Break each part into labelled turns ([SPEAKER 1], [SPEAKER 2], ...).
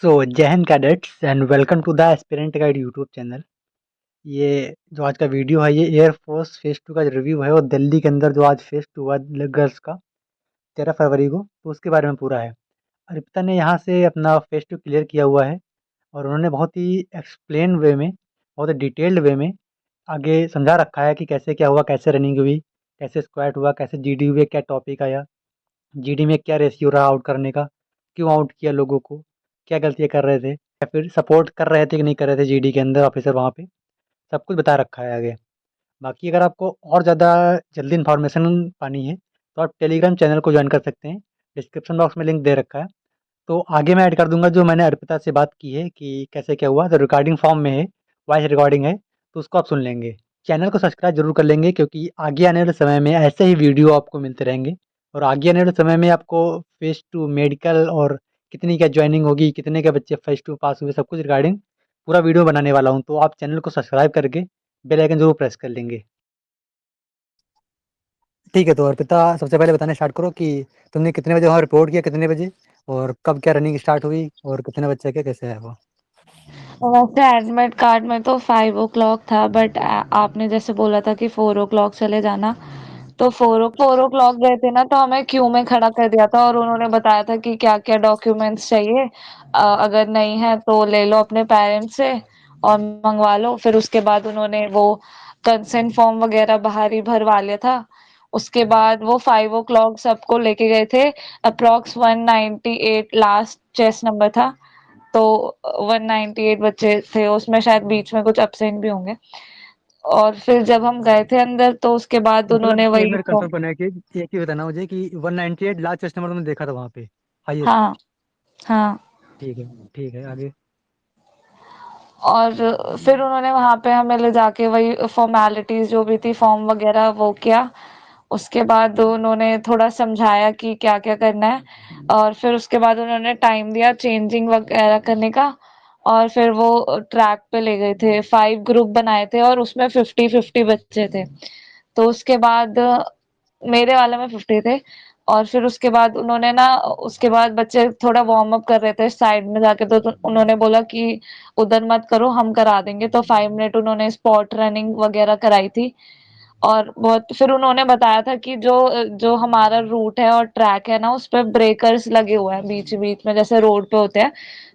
[SPEAKER 1] So Jai Hind cadets and welcome to the aspirant guide YouTube channel. ये जो आज का वीडियो है ये एयरफोर्स फेज 2 का जो रिव्यू है वो दिल्ली के अंदर जो आज फेज 2 हुआ गर्ल्स का 13 फरवरी को, तो उसके बारे में पूरा है। अर्पिता ने यहाँ से अपना फेज 2 क्लियर किया हुआ है और उन्होंने बहुत ही एक्सप्लेन वे में, बहुत ही डिटेल्ड वे में आगे समझा रखा है कि कैसे क्या हुआ, कैसे रनिंग हुई, कैसे स्क्वाट हुआ, कैसे जीडी हुई, क्या टॉपिक आया, जीडी में क्या रेशियो रहा आउट करने का, क्यों आउट किया लोगों को, क्या गलतियाँ कर रहे थे या फिर सपोर्ट कर रहे थे कि नहीं कर रहे थे जीडी के अंदर ऑफिसर वहाँ पे, सब कुछ बता रखा है आगे। बाकी अगर आपको और ज़्यादा जल्दी इन्फॉर्मेशन पानी है तो आप टेलीग्राम चैनल को ज्वाइन कर सकते हैं। डिस्क्रिप्शन बॉक्स में लिंक दे रखा है। तो आगे मैं ऐड कर दूंगा जो मैंने अर्पिता से बात की है कि कैसे क्या हुआ, तो रिकॉर्डिंग फॉर्म में है, वॉइस रिकॉर्डिंग है, तो उसको आप सुन लेंगे। चैनल को सब्सक्राइब जरूर कर लेंगे क्योंकि आगे आने वाले समय में ऐसे ही वीडियो आपको मिलते रहेंगे। और आगे आने वाले समय में आपको फेज 2 मेडिकल और कितनी क्या ज्वाइनिंग होगी, कितने के बच्चे फेज 2 पास हुए, सब कुछ रिगार्डिंग पूरा वीडियो बनाने वाला हूँ। तो आप चैनल को सब्सक्राइब करके बेल आइकन जरूर प्रेस कर लेंगे। ठीक है, तो अर्पिता सबसे पहले बताना स्टार्ट करो कि तुमने कितने बजे वहाँ रिपोर्ट किया, कितने बजे और कब क्या रनिंग स्टार्ट हुई और कितने बच्चे के कैसे है वो।
[SPEAKER 2] वैसे एडमिट कार्ड में तो 5 o'clock था, बट आपने जैसे बोला था कि 4 o'clock चले जाना, तो 4 o'clock गए थे ना, तो हमें क्यू में खड़ा कर दिया था और उन्होंने बताया था कि क्या क्या डॉक्यूमेंट्स चाहिए। अगर नहीं है तो ले लो अपने पेरेंट्स से और मंगवा लो। फिर उसके बाद उन्होंने वो कंसेंट फॉर्म वगैरह बाहर ही भरवा लिया था। उसके बाद वो 5 o'clock सबको लेके गए थे। अप्रॉक्स 198 लास्ट चेस्ट नंबर था, तो 198 बच्चे थे उसमें, शायद बीच में कुछ एब्सेंट भी होंगे। और फिर जब हम गए थे अंदर तो उसके बाद
[SPEAKER 1] मतलब
[SPEAKER 2] उन्होंने
[SPEAKER 1] ये
[SPEAKER 2] वही
[SPEAKER 1] मेरे कंफर्म करना है कि एक ही बताना मुझे कि 198 लास्ट कस्टमर तुमने देखा था वहाँ पे हाईएस्ट।
[SPEAKER 2] हाँ, हाँ।
[SPEAKER 1] ठीक है, ठीक है, आगे।
[SPEAKER 2] और फिर उन्होंने वहां पे हमें ले जाके वही फॉर्मेलिटीज जो भी थी, फॉर्म वगैरह वो किया। उसके बाद उन्होंने थोड़ा समझाया कि क्या क्या करना है, और फिर उसके बाद उन्होंने टाइम दिया चेंजिंग वगैरह करने का। और फिर वो ट्रैक पे ले गए थे, 5 ग्रुप बनाए थे और उसमें 50-50 बच्चे थे। तो उसके बाद मेरे वाले में 50 थे। और फिर उसके बाद उन्होंने ना, उसके बाद बच्चे थोड़ा वार्म अप कर रहे थे साइड में जाके, तो उन्होंने बोला कि उधर मत करो, हम करा देंगे। तो 5 मिनट उन्होंने स्पॉट रनिंग वगैरह कराई थी। और बहुत फिर उन्होंने बताया था कि जो जो हमारा रूट है और ट्रैक है ना, उस पे ब्रेकर्स लगे हुए हैं बीच बीच में, जैसे रोड पे होते हैं।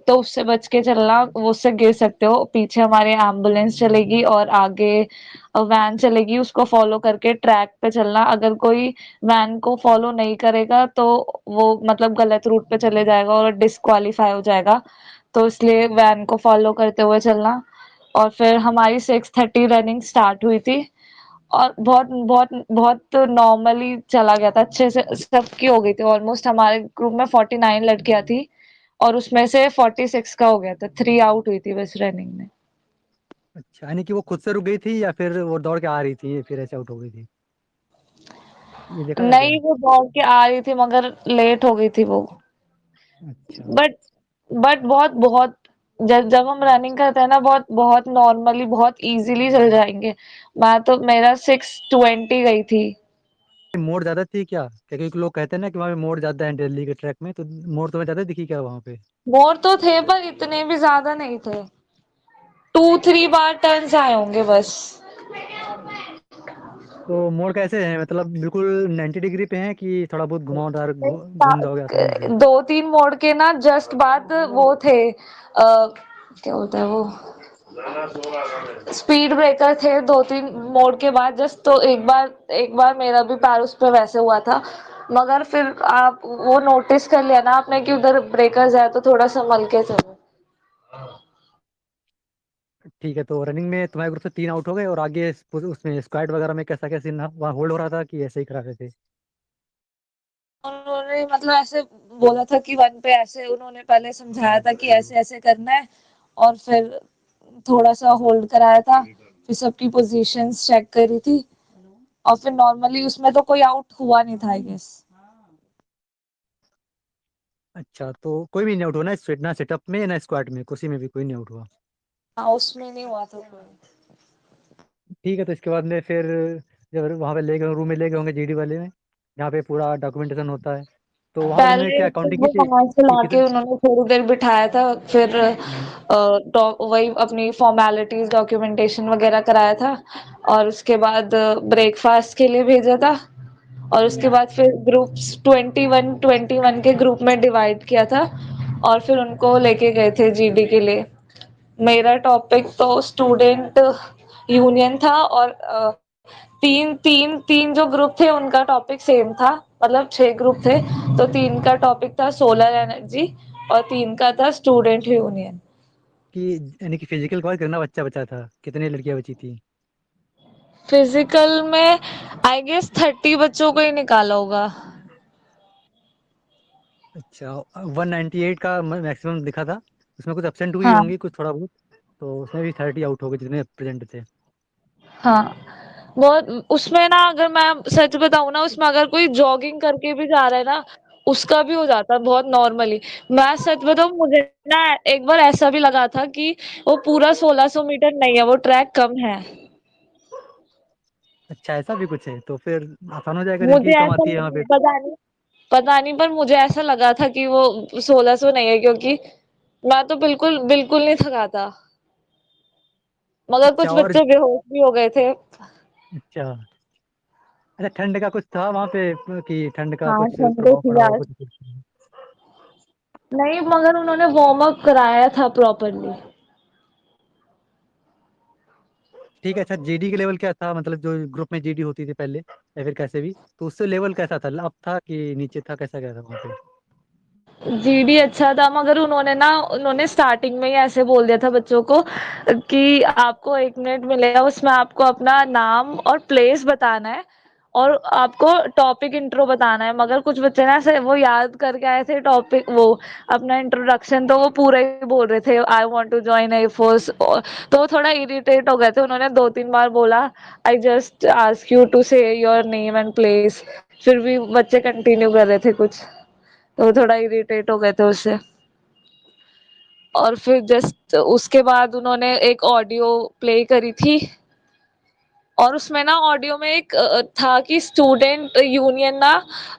[SPEAKER 2] तो उससे बच के चलना, वो उससे गिर सकते हो। पीछे हमारी एम्बुलेंस चलेगी और आगे वैन चलेगी, उसको फॉलो करके ट्रैक पे चलना। अगर कोई वैन को फॉलो नहीं करेगा तो वो मतलब गलत रूट पे चले जाएगा और डिस्क्वालीफाई हो जाएगा। तो इसलिए वैन को फॉलो करते हुए चलना। और फिर हमारी 6:30 रनिंग स्टार्ट हुई थी और बहुत बहुत बहुत नॉर्मली चला गया था, अच्छे से सबकी हो गई थी। ऑलमोस्ट हमारे ग्रुप में 49 लड़कियां थी और उसमें से 46 का हो गया था, 3 आउट हुई थी बस रनिंग में।
[SPEAKER 1] अच्छा, यानी कि वो खुद से रुक गई थी या फिर वो दौड़ के आ रही थी फिर ऐसे आउट हो गई थी, ये देखा था क्या।
[SPEAKER 2] नहीं, वो दौड़ के आ रही थी मगर लेट हो गई थी वो।
[SPEAKER 1] अच्छा।
[SPEAKER 2] बट बट बहुत बहुत जब जब हम रनिंग करते हैं ना, बहुत बहुत नॉर्मली, बहुत इजीली चल जाएंगे। मैं तो, मेरा 6:20 गई थी।
[SPEAKER 1] मोड़ ज्यादा थी क्या, क्योंकि लोग कहते हैं ना कि वहाँ पे मोड़ ज्यादा है दिल्ली के ट्रैक में, तो मोड़ तुम्हें ज्यादा दिखी क्या वहाँ पे।
[SPEAKER 2] मोर तो थे पर इतने भी ज्यादा नहीं थे। 2-3 बार टर्न्स आए होंगे बस।
[SPEAKER 1] तो मोड़ कैसे है, मतलब बिल्कुल 90 डिग्री पे है कि थोड़ा बहुत घुमावदार घूम जाओगे आसानी से।
[SPEAKER 2] 2-3 मोड़ के ना जस्ट बाद वो थे, क्या बोलते हैं वो, स्पीड ब्रेकर थे 2-3 मोड़ के बाद जस्ट। तो एक बार मेरा भी पैर उस पे वैसे हुआ था। मगर फिर आप वो नोटिस कर लिया ना आपने कि उधर ब्रेकर्स है, तो थोड़ा संभल के चलो।
[SPEAKER 1] ठीक है, तो रनिंग में तुम्हारे ग्रुप से 3 आउट हो गए और आगे उसमें स्क्वाड वगैरह में कैसा क्या सीन वहाँ होल्ड हो रहा था कि ऐसे ही करा रहे थे।
[SPEAKER 2] उन्होंने मतलब ऐसे बोला था कि वन पे ऐसे, उन्होंने पहले समझाया था कि ऐसे ऐसे करना है। और फिर थोड़ा सा होल्ड कराया था, फिर सबकी पोजीशंस चेक करी थी। और फिर नॉर्मली उसमें तो कोई आउट हुआ नहीं था, आई गेस।
[SPEAKER 1] अच्छा, तो कोई भी नहीं आउट हुआ ना, ना सेटअप में ना स्क्वाड में, किसी में भी कोई नहीं आउट हुआ।
[SPEAKER 2] हाँ, उसमें नहीं हुआ था कोई।
[SPEAKER 1] ठीक है, तो इसके बाद में फिर जब वहाँ पे ले गए रूम में ले गए होंगे जीडी वाले में, जहाँ पे पूरा डॉक्यूमेंटेशन होता है, तो वहाँ उन्होंने
[SPEAKER 2] पहले
[SPEAKER 1] क्या
[SPEAKER 2] तो
[SPEAKER 1] काउंटिंग की
[SPEAKER 2] वो
[SPEAKER 1] थी
[SPEAKER 2] वहां से
[SPEAKER 1] कि
[SPEAKER 2] लाके
[SPEAKER 1] कितने?
[SPEAKER 2] उन्होंने थोड़ी देर बिठाया था, फिर
[SPEAKER 1] हम्म।
[SPEAKER 2] वही अपनी फॉर्मेलिटीज डॉक्यूमेंटेशन वगैरह कराया था, और उसके बाद ब्रेकफास्ट के लिए भेजा था, और उसके बाद फिर ग्रुप्स 21 के ग्रुप में डिवाइड किया था, और फिर उनको लेके गए थे जीडी के लिए। मेरा टॉपिक तो स्टूडेंट यूनियन था, और तीन तीन तीन जो ग्रुप थे उनका टॉपिक सेम था, मतलब 6 ग्रुप थे, तो तीन का टॉपिक था सोलर एनर्जी, और तीन का था स्टूडेंट यूनियन।
[SPEAKER 1] कि यानी कि फिजिकल कवर करना बच्चा बचा था, कितनी लड़कियां बची थी?
[SPEAKER 2] फिजिकल में आई गेस 30 बच्चों को ही निकाला होगा।
[SPEAKER 1] अच्छा, 198 का मैक्सिमम दिखा था। उसमें कुछ एब्सेंट हुई
[SPEAKER 2] हाँ,
[SPEAKER 1] होंगी कुछ थोड़ा बहुत, तो उसमें भी 30 आउट हो गए जितने प्रेजेंट थे।
[SPEAKER 2] हाँ। बहुत उसमें ना, अगर मैं सच बताऊं ना, उसमें अगर कोई जॉगिंग करके भी जा रहा है ना, उसका भी हो जाता है बहुत नॉर्मली। मैं सच बताऊं, मुझे ना एक बार ऐसा भी लगा था कि वो पूरा 1600 मीटर नहीं है, वो ट्रैक कम है।
[SPEAKER 1] अच्छा, ऐसा भी कुछ है तो फिर आसान हो जाएगा,
[SPEAKER 2] मुझे
[SPEAKER 1] जिनकी कम
[SPEAKER 2] ऐसा
[SPEAKER 1] आती है वहाँ पे।
[SPEAKER 2] पता नहीं, पर मुझे ऐसा लगा था कि वो 1600 नहीं है, क्योंकि मैं तो बिल्कुल बिल्कुल नहीं थका था, मगर
[SPEAKER 1] अच्छा,
[SPEAKER 2] कुछ
[SPEAKER 1] और
[SPEAKER 2] बच्चे बेहोश भी हो गए थे।
[SPEAKER 1] अच्छा अच्छा, ठंड का कुछ था वहाँ पे कि ठंड का
[SPEAKER 2] हाँ,
[SPEAKER 1] कुछ
[SPEAKER 2] ठंडे
[SPEAKER 1] प्रभाव
[SPEAKER 2] थी
[SPEAKER 1] पड़ा हो
[SPEAKER 2] आज।
[SPEAKER 1] कुछ?
[SPEAKER 2] नहीं, मगर उन्होंने वार्म अप कराया था प्रॉपरली।
[SPEAKER 1] ठीक है। अच्छा, जीडी के लेवल क्या था, मतलब जो ग्रुप में जीडी होती थी पहले या फिर कैसे भी, तो उससे लेवल कैसा था, अप था कि नीचे था, कैसा क्या था वहाँ पे?
[SPEAKER 2] जीडी अच्छा था, मगर उन्होंने स्टार्टिंग में ही ऐसे बोल दिया था बच्चों को कि आपको 1 मिनट मिलेगा, उसमें आपको अपना नाम और प्लेस बताना है, और आपको टॉपिक इंट्रो बताना है। मगर कुछ बच्चे ना ऐसे वो याद करके आए थे टॉपिक, वो अपना इंट्रोडक्शन, तो वो पूरा ही बोल रहे थे I want to join air force, तो वो थोड़ा इरिटेट हो गए थे। उन्होंने 2-3 बार बोला I just ask you to say your name and place, फिर भी बच्चे कंटिन्यू कर रहे थे कुछ, तो वो थोड़ा इरिटेट हो गए थे उससे। और फिर जस्ट उसके बाद उन्होंने एक ऑडियो प्ले करी थी, और उसमें ना ऑडियो में एक था कि स्टूडेंट यूनियन ना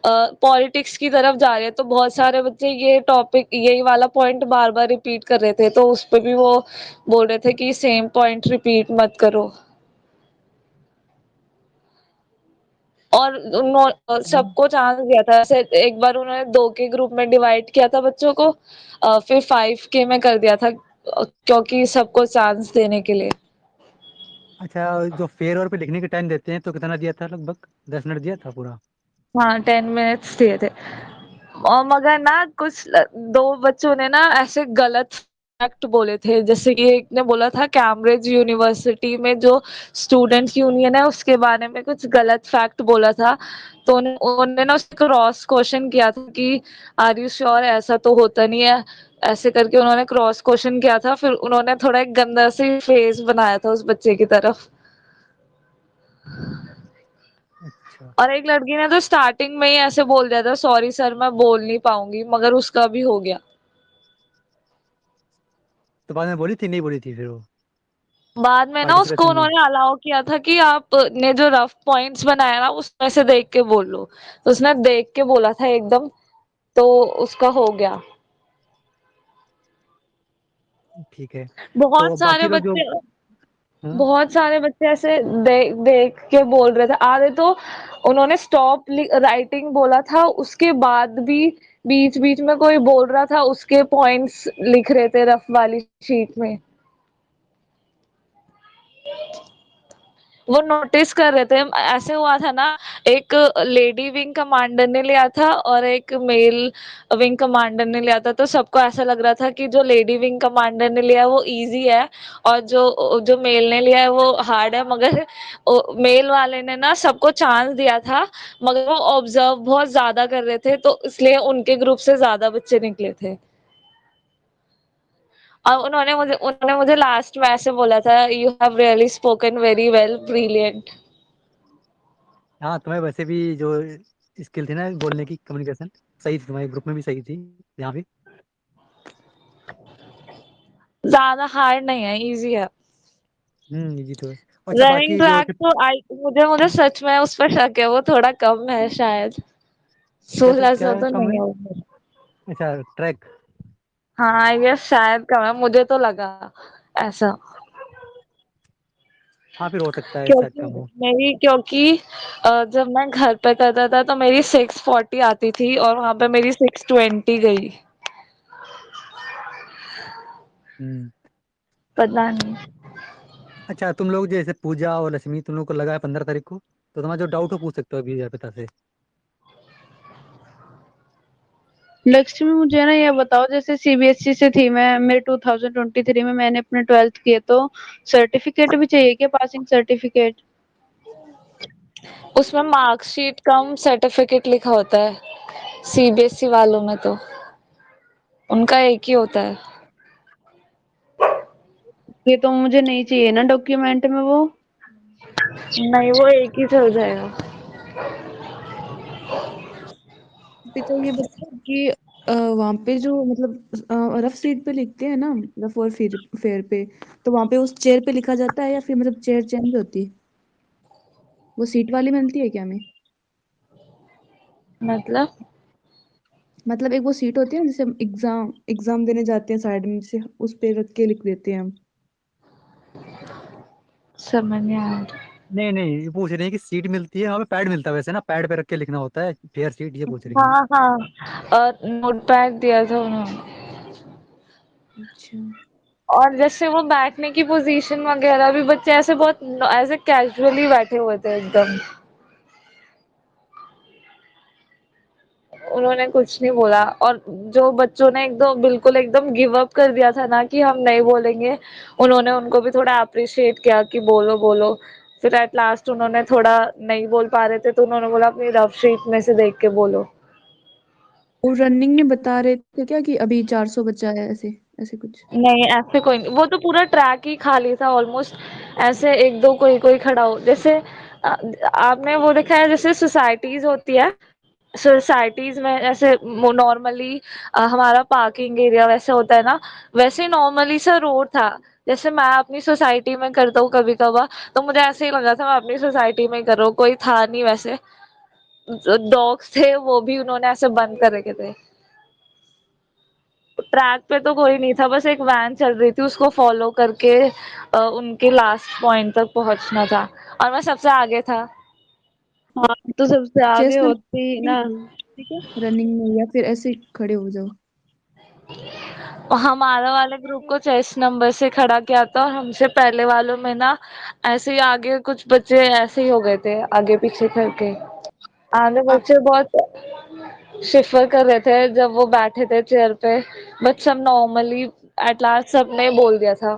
[SPEAKER 2] पॉलिटिक्स की तरफ जा रहे हैं, तो बहुत सारे बच्चे ये टॉपिक, यही वाला पॉइंट बार बार रिपीट कर रहे थे, तो उस पे भी वो बोल रहे थे कि सेम पॉइंट रिपीट मत करो। और सबको चांस दिया था, ऐसे एक बार उन्होंने 2 के ग्रुप में डिवाइड किया था बच्चों को, फिर 5 के में कर दिया था, क्योंकि सबको चांस देने के लिए।
[SPEAKER 1] अच्छा, जो फेयर और पे लिखने के टाइम देते हैं तो कितना दिया था, लगभग 10 मिनट दिया था पूरा?
[SPEAKER 2] हाँ, 10 मिनट्स दिए थे। और मगर ना दो बच्चों ने ना ऐसे गलत फैक्ट बोले थे, जैसे कि एक ने बोला था कैम्ब्रिज यूनिवर्सिटी में जो स्टूडेंट्स यूनियन है उसके बारे में कुछ गलत फैक्ट बोला था, तो उन्होंने ना उसको क्रॉस क्वेश्चन किया था कि आर यू श्योर, ऐसा तो होता नहीं है, ऐसे करके उन्होंने क्रॉस क्वेश्चन किया था, फिर उन्होंने थोड़ा एक गंदा सी फेस बनाया था उस बच्चे की तरफ।
[SPEAKER 1] अच्छा,
[SPEAKER 2] और एक लड़की ने तो स्टार्टिंग में ही ऐसे बोल दिया था सॉरी सर मैं बोल नहीं पाऊंगी, मगर उसका भी हो गया।
[SPEAKER 1] तो बाद में बोली थी, नहीं बोली थी फिर वो
[SPEAKER 2] बाद में ना उसको
[SPEAKER 1] पार्टिसिपेशन में?
[SPEAKER 2] उन्होंने अलाउ किया था कि आपने जो रफ पॉइंट्स बनाया ना उसमें से देख के बोल लो, तो उसने देख के बोला था एकदम, तो उसका हो गया।
[SPEAKER 1] ठीक है। तो
[SPEAKER 2] बहुत सारे
[SPEAKER 1] बाकी लोग जो,
[SPEAKER 2] बच्चे
[SPEAKER 1] हाँ,
[SPEAKER 2] बहुत सारे बच्चे ऐसे देख देख के बोल रहे थे, आधे तो उन्होंने स्टॉप राइटिंग बोला था, उसके बाद भी बीच बीच में कोई बोल रहा था उसके पॉइंट्स लिख रहे थे रफ वाली शीट में। वो नोटिस कर रहे थे। ऐसे हुआ था ना, एक लेडी विंग कमांडर ने लिया था और एक मेल विंग कमांडर ने लिया था, तो सबको ऐसा लग रहा था कि जो लेडी विंग कमांडर ने लिया है वो इजी है, और जो जो मेल ने लिया है वो हार्ड है। मगर मेल वाले ने ना सबको चांस दिया था, मगर वो ऑब्जर्व बहुत ज्यादा कर रहे थे, तो इसलिए उनके ग्रुप से ज्यादा बच्चे निकले थे। और उन्होंने मुझे लास्ट में ऐसे बोला था you have really spoken very well, brilliant.
[SPEAKER 1] हाँ, तुम्हें वैसे भी जो स्किल थी ना बोलने की, कम्युनिकेशन सही थी, तुम्हारे ग्रुप में भी सही थी यहाँ भी।
[SPEAKER 2] ज्यादा हार्ड नहीं है, इजी है।
[SPEAKER 1] इजी तो है। अच्छा,
[SPEAKER 2] रनिंग
[SPEAKER 1] बाकी जो
[SPEAKER 2] ट्रैक तो आई मुझे मुझे सच में उस पर शक है, वो थोड़ा कम है शायद।
[SPEAKER 1] कैसे
[SPEAKER 2] 1600
[SPEAKER 1] क्या
[SPEAKER 2] तो
[SPEAKER 1] कम
[SPEAKER 2] नहीं
[SPEAKER 1] है?
[SPEAKER 2] होगा।
[SPEAKER 1] अच्छा ट्रैक।
[SPEAKER 2] हाँ ये शायद कम है, मुझे तो लगा ऐसा।
[SPEAKER 1] हाँ फिर हो सकता है शायद
[SPEAKER 2] क्योंकि
[SPEAKER 1] कम हो।
[SPEAKER 2] क्योंकि जब मैं घर पे करता था तो मेरी 640 आती थी और वहां पे मेरी 620 गई।
[SPEAKER 1] हम्म।
[SPEAKER 2] पता नहीं।
[SPEAKER 1] अच्छा तुम लोग जैसे पूजा और लक्ष्मी तुम लोग को लगा है 15 तारीख को, तो तुम्हारा जो डाउट हो पूछ सकते हो अभी पिता से।
[SPEAKER 3] लक्ष्मी, मुझे ना ये बताओ, जैसे सीबीएसई से थी मैं, मेरे 2023 में मैंने अपने 12th किए, तो सर्टिफिकेट भी चाहिए क्या, पासिंग सर्टिफिकेट?
[SPEAKER 2] उसमें मार्कशीट कम सर्टिफिकेट लिखा होता है, सीबीएसई वालों में तो उनका एक ही होता है।
[SPEAKER 3] ये तो मुझे नहीं चाहिए ना डॉक्यूमेंट में वो।
[SPEAKER 2] नहीं वो एक ही चल जाएगा।
[SPEAKER 4] पिता ये बताओ कि वहाँ पे जो मतलब रफ सीट पे लिखते हैं ना, रफ और फेयर पे, तो वहाँ पे उस चेयर पे लिखा जाता है या फिर मतलब चेयर चेंज होती है? वो सीट वाली मिलती है क्या हमें? मतलब एक वो सीट होती है ना, जैसे हम एग्जाम एग्जाम देने जाते हैं साइड में से उस पे रख के लिख देते हैं हम।
[SPEAKER 2] समझ नहीं आया।
[SPEAKER 1] नहीं नहीं, ये पूछ रही है कि सीट मिलती है, वहाँ पे पैड मिलता है वैसे ना, पैड पे रख के लिखना होता है फेयर सीट, ये पूछ रही है।
[SPEAKER 2] हाँ हाँ, नोटपैड दिया था उन्होंने।
[SPEAKER 4] अच्छा।
[SPEAKER 2] और जैसे वो बैठने की पोजीशन वगैरह भी बच्चे ऐसे बहुत ऐसे कैजुअली बैठे हुए थे एकदम। उन्होंने कुछ नहीं बोला। और जो बच्चों ने एकदम बिल्कुल एकदम गिव अप कर दिया था ना कि हम नहीं बोलेंगे, उन्होंने उनको भी थोड़ा अप्रिशिएट किया कि बोलो बोलो। फिर एट लास्ट उन्होंने थोड़ा नहीं बोल पा रहे थे तो उन्होंने बोला अपनी रफ शीट में से देख के बोलो।
[SPEAKER 4] और रनिंग में बता रहे थे क्या कि अभी 400 बचा है, ऐसे ऐसे कुछ?
[SPEAKER 2] नहीं ऐसे कोई नहीं, वो तो पूरा ट्रैक ही खाली था ऑलमोस्ट। ऐसे एक दो कोई कोई खड़ा हो, जैसे आपने वो देखा है जैसे सोसाइटीज होती है, सोसाइटीज में ऐसे नॉर्मली हमारा पार्किंग एरिया वैसे होता है ना, वैसे नॉर्मली सा रोड था। जैसे मैं अपनी सोसाइटी में करता हूँ कभी कभार, तो मुझे ऐसे ही लगा था मैं अपनी सोसाइटी में ही कर रहा हूँ, कोई था नहीं वैसे। डॉग्स थे वो भी उन्होंने ऐसे बंद कर रखे थे। ट्रैक पे तो कोई नहीं था, बस एक वैन चल रही थी उसको फॉलो करके उनके लास्ट पॉइंट तक पहुंचना था। और मैं सबसे आगे था।
[SPEAKER 3] हाँ, तो सबसे आगे
[SPEAKER 4] चेस्ट
[SPEAKER 3] होती ना।
[SPEAKER 4] ठीक है, रनिंग में या फिर ऐसे खड़े हो जाओ?
[SPEAKER 2] हमारा वाले ग्रुप को चेस्ट नंबर से खड़ा किया था और हमसे पहले वालों में ना ऐसे ही आगे कुछ बच्चे ऐसे ही हो गए थे आगे पीछे करके। आधे
[SPEAKER 3] हाँ,
[SPEAKER 2] बच्चे बहुत शिफर कर रहे थे जब वो बैठे थे चेयर पे। बट सब नॉर्मली एट लास्ट सबने बोल दिया था।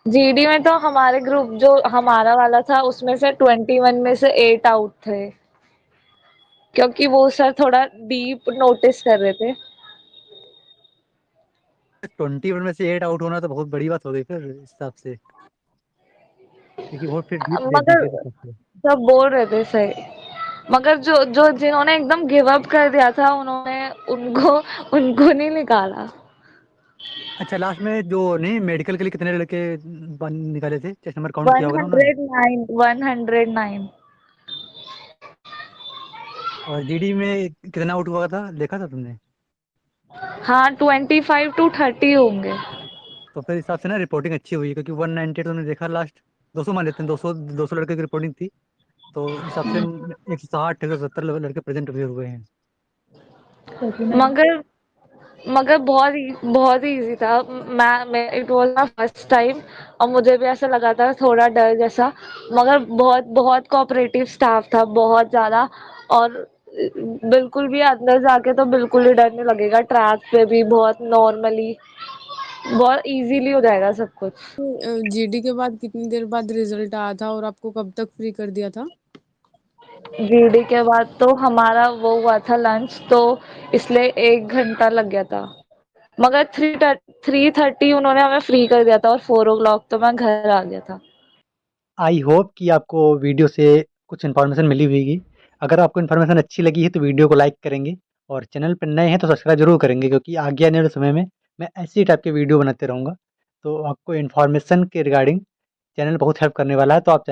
[SPEAKER 2] जीडी में तो हमारे ग्रुप जो हमारा वाला था उसमें से 21 में से 8 आउट थे, क्योंकि वो सर थोड़ा डीप नोटिस कर रहे थे।
[SPEAKER 1] 21 में से 8 आउट होना तो बहुत बड़ी बात हो गई फिर इस हिसाब से, क्योंकि बहुत फिर डीप देख दी
[SPEAKER 2] मगर
[SPEAKER 1] फिर सबसे।
[SPEAKER 2] सब बोल रहे थे सही। मगर जो जो जिन्होंने एकदम गिव अप कर दिया था उन्होंने उनको उनको नहीं निकाला।
[SPEAKER 1] अच्छा लास्ट में जो नहीं मेडिकल के लिए कितने लड़के निकाले थे, चेस्ट नंबर काउंट किया होगा ना उन्होंने?
[SPEAKER 2] 109, 109।
[SPEAKER 1] और जीडी में कितना आउट हुआ था देखा था तुमने?
[SPEAKER 2] हाँ 25 to 30 होंगे।
[SPEAKER 1] तो फिर हिसाब से ना रिपोर्टिंग अच्छी हुई, क्योंकि 198 तुमने देखा लास्ट, 200 मान लेते हैं, 200 लड़के की रिपोर्टिंग थी, तो इस हिसाब से 160 170 लड़के प्रेजेंट हुए हुए हैं।
[SPEAKER 2] मगर मगर बहुत ही इजी था। मैं it was my first time और मुझे भी ऐसा लगा था थोड़ा डर जैसा। मगर बहुत बहुत कोऑपरेटिव स्टाफ था, बहुत ज्यादा। और बिल्कुल भी अंदर जाके तो बिल्कुल ही डर नहीं लगेगा, ट्रैक पे भी बहुत नॉर्मली बहुत इजीली हो जाएगा सब कुछ।
[SPEAKER 4] जीडी के बाद कितनी देर बाद रिजल्ट आया था और आपको कब तक फ्री कर दिया था?
[SPEAKER 2] जीडी के बाद तो हमारा वो हुआ था लंच, तो इसलिए 1 घंटा लग गया था। मगर 3:30 उन्होंने हमें फ्री कर दिया था और 4 o'clock तो मैं घर आ गया था।
[SPEAKER 1] आई होप कि आपको वीडियो से कुछ इन्फॉर्मेशन मिली होगी। अगर आपको इन्फॉर्मेशन अच्छी लगी है तो वीडियो को लाइक करेंगे, और चैनल पर नए हैं तो सब्सक्राइब जरूर करेंगे, क्योंकि आगे आने वाले समय में मैं ऐसी टाइप के वीडियो बनाते रहूँगा। तो आपको इन्फॉर्मेशन के रिगार्डिंग चैनल बहुत हेल्प करने वाला है, तो आप